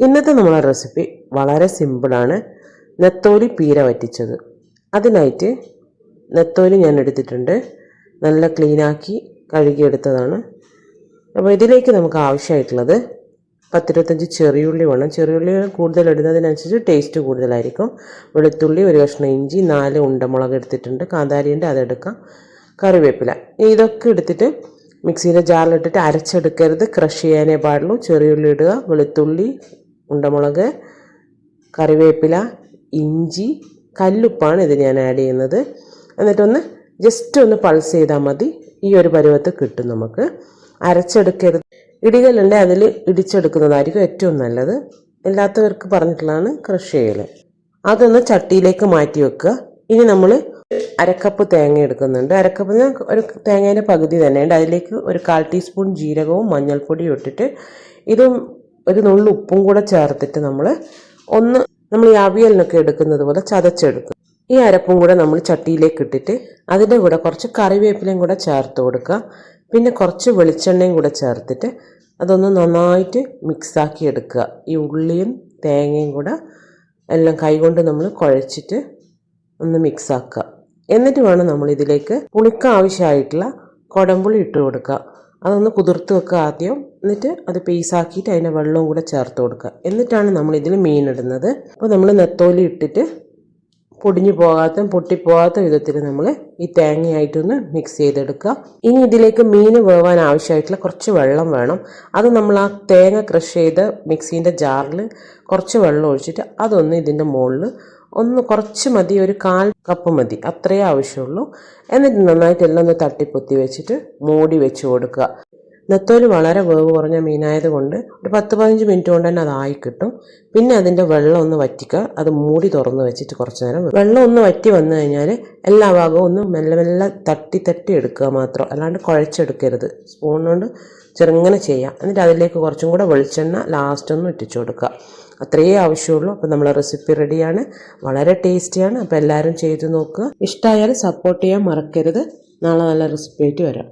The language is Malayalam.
ഇന്നത്തെ നമ്മളെ റെസിപ്പി വളരെ സിമ്പിളാണ്. നെത്തോലി പീര വറ്റിച്ചത്. അതിനായിട്ട് നെത്തോലി ഞാൻ എടുത്തിട്ടുണ്ട്. നല്ല ക്ലീനാക്കി കഴുകിയെടുത്തതാണ്. അപ്പോൾ ഇതിലേക്ക് നമുക്ക് ആവശ്യമായിട്ടുള്ളത് 10-25 ചെറിയുള്ളി വേണം. ചെറിയുള്ളി കൂടുതൽ ഇടുന്നതിനനുസരിച്ച് ടേസ്റ്റ് കൂടുതലായിരിക്കും. വെളുത്തുള്ളി, ഒരു കഷ്ണം ഇഞ്ചി, 4 ഉണ്ടമുളക് എടുത്തിട്ടുണ്ട്. കാന്താരിയുണ്ട്, അതെടുക്കാം. കറിവേപ്പില. ഇതൊക്കെ എടുത്തിട്ട് മിക്സിയുടെ ജാറിലിട്ടിട്ട് അരച്ചെടുക്കരുത്, ക്രഷ് ചെയ്യാനേ പാടുള്ളൂ. ചെറിയുള്ളി ഇടുക, വെളുത്തുള്ളി, ഉണ്ടമുളക്, കറിവേപ്പില, ഇഞ്ചി, കല്ലുപ്പാണ് ഇത് ഞാൻ ആഡ് ചെയ്യുന്നത്. എന്നിട്ടൊന്ന് ജസ്റ്റ് ഒന്ന് പൾസ് ചെയ്താൽ മതി. ഈ ഒരു പരുവത്ത് കിട്ടും. നമുക്ക് അരച്ചെടുക്കരുത്. ഇടികല്ലുണ്ട്, അതിൽ ഇടിച്ചെടുക്കുന്നതായിരിക്കും ഏറ്റവും നല്ലത്. എല്ലാത്തവർക്ക് പറഞ്ഞിട്ടുള്ളതാണ് ക്രഷ് ചെയ്യൽ. അതൊന്ന് ചട്ടിയിലേക്ക് മാറ്റി വെക്കുക. ഇനി നമ്മൾ അരക്കപ്പ് തേങ്ങ എടുക്കുന്നുണ്ട്. അരക്കപ്പിന് ഒരു തേങ്ങേൻ്റെ പകുതി തന്നെയുണ്ട്. അതിലേക്ക് ഒരു 1/4 ടീസ്പൂൺ ജീരകവും മഞ്ഞൾപ്പൊടിയും ഇട്ടിട്ട് ഇതും ഒരു നുള്ളു ഉപ്പും കൂടെ ചേർത്തിട്ട് നമ്മൾ ഈ അവിയലിനൊക്കെ എടുക്കുന്നത് പോലെ ചതച്ചെടുക്കും. ഈ അരപ്പും കൂടെ നമ്മൾ ചട്ടിയിലേക്ക് ഇട്ടിട്ട് അതിൻ്റെ കൂടെ കുറച്ച് കറിവേപ്പിലയും കൂടെ ചേർത്ത് കൊടുക്കുക. പിന്നെ കുറച്ച് വെളിച്ചെണ്ണയും കൂടെ ചേർത്തിട്ട് അതൊന്ന് നന്നായിട്ട് മിക്സാക്കി എടുക്കുക. ഈ ഉള്ളിയും തേങ്ങയും കൂടെ എല്ലാം കൈകൊണ്ട് നമ്മൾ കുഴച്ചിട്ട് ഒന്ന് മിക്സാക്കുക. എന്നിട്ട് വേണം നമ്മൾ ഇതിലേക്ക് പുളിക്ക് ആവശ്യമായിട്ടുള്ള കുടംപുളി ഇട്ട് കൊടുക്കുക. അതൊന്ന് കുതിർത്ത് വെക്കുക ആദ്യം. എന്നിട്ട് അത് പീസാക്കിയിട്ട് അതിൻ്റെ വെള്ളവും കൂടെ ചേർത്ത് കൊടുക്കുക. എന്നിട്ടാണ് നമ്മൾ ഇതിൽ മീൻ ഇടുന്നത്. അപ്പോൾ നമ്മൾ നെത്തോലി ഇട്ടിട്ട് പൊടിഞ്ഞു പോകാത്ത പൊട്ടിപ്പോകാത്ത വിധത്തിൽ നമ്മൾ ഈ തേങ്ങയായിട്ടൊന്ന് മിക്സ് ചെയ്തെടുക്കുക. ഇനി ഇതിലേക്ക് മീൻ വേവാൻ ആവശ്യമായിട്ടുള്ള കുറച്ച് വെള്ളം വേണം. അത് നമ്മൾ ആ തേങ്ങ ക്രഷ് ചെയ്ത മിക്സീൻ്റെ ജാറിൽ കുറച്ച് വെള്ളം ഒഴിച്ചിട്ട് അതൊന്ന് ഇതിൻ്റെ മുകളിൽ കുറച്ച് മതി, ഒരു 1/4 കപ്പ് മതി, അത്രയേ ആവശ്യമുള്ളൂ. എന്നിട്ട് നന്നായിട്ട് എല്ലാം ഒന്ന് തട്ടിപ്പൊത്തി വെച്ചിട്ട് മൂടി വെച്ച് കൊടുക്കുക. നെത്തോലി വളരെ വേവ് കുറഞ്ഞ മീനായതുകൊണ്ട് ഒരു 10-15 മിനിറ്റ് കൊണ്ട് തന്നെ അതായി കിട്ടും. പിന്നെ അതിൻ്റെ വെള്ളം ഒന്ന് വറ്റിക്കുക. അത് മൂടി തുറന്ന് വെച്ചിട്ട് കുറച്ച് നേരം വെള്ളം ഒന്ന് വറ്റി വന്നു കഴിഞ്ഞാൽ എല്ലാ ഭാഗവും ഒന്ന് മെല്ലെ മെല്ലെ തട്ടി എടുക്കുക മാത്രം, അല്ലാണ്ട് കുഴച്ചെടുക്കരുത്. സ്പൂൺ കൊണ്ട് ചെറുങ്ങനെ ചെയ്യാം. എന്നിട്ട് അതിലേക്ക് കുറച്ചും കൂടെ വെളിച്ചെണ്ണ ലാസ്റ്റ് ഒന്ന് ഇട്ടിച്ചു കൊടുക്കുക. അത്രയേ ആവശ്യമുള്ളൂ. അപ്പോൾ നമ്മളെ റെസിപ്പി റെഡിയാണ്. വളരെ ടേസ്റ്റിയാണ്. അപ്പോൾ എല്ലാവരും ചെയ്ത് നോക്കുക. ഇഷ്ടമായാൽ സപ്പോർട്ട് ചെയ്യാൻ മറക്കരുത്. നാളെ നല്ല റെസിപ്പി ആയിട്ട് വരാം.